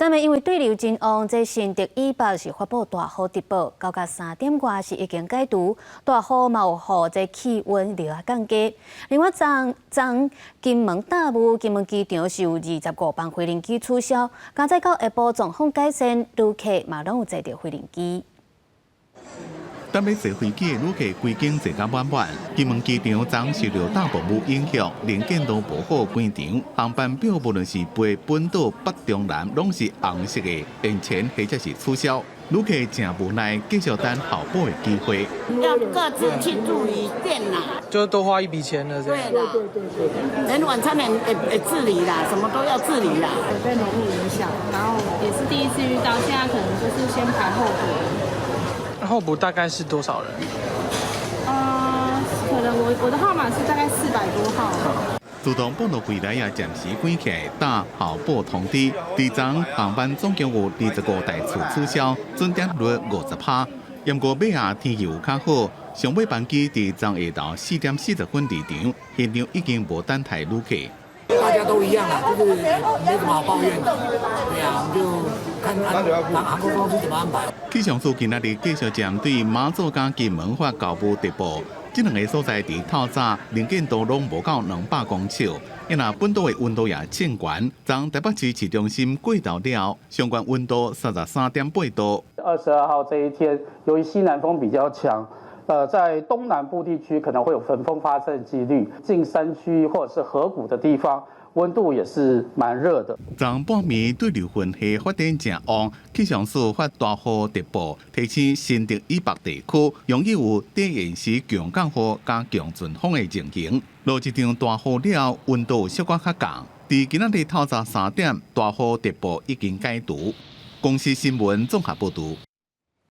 昨暝因为对流真旺，这新竹以北是发布大雨特报，到甲3点外是已经解除。大雨嘛有予这气温略啊降低。另外，昨金门大雾，金门机场是有25班飞行机取消。加在到下晡状况改善，旅客嘛拢有坐到飞行机。 等要坐飞机的旅客规经坐甲满满，金门机场昨受到大暴雨影响，连见都无好关场。航班表无论是飞本岛、北中南，拢是红色的，延前或者是取消。旅客真无奈，继续等后补的机会。要各自去注意电啦，就多花一笔钱了。对啦，连晚餐也自理啦，什么都要自理啦。有被浓雾影响，然后也是第一次遇到，现在可能就是先排候补。 候补大概是多少人？可能我的号码是大概400多号。自动报道回来也暂时关起来，等后补通知。第昨航班总共有25台次取消，准点率50%。不过尾下天气有较好，上尾班机伫昨下昼4点40分离场，现场已经无等待旅客。 大家都一样啊，就是没什么好抱怨的。对啊，我们就看航空公司怎么安排。气象署今仔日继续针对马祖甲金门发高温特报，这两个所在伫透早能见度拢无到200公尺，因那本岛的温度也正悬。昨台北市市中心过昼了，相关温度33.8度。22号这一天，由于西南风比较强。 在东南部地区可能会有焚风发生的几率，近山区或者是河谷的地方，温度也是蛮热的。昨半暝对流云系发展正旺，气象署发大雨特报，提醒新竹以北地区容易有低延时强降雨加强阵风的情形。落一场大雨了，温度小可较降。伫今仔日透早3点，大雨特报已经解除。公司新闻综合报道。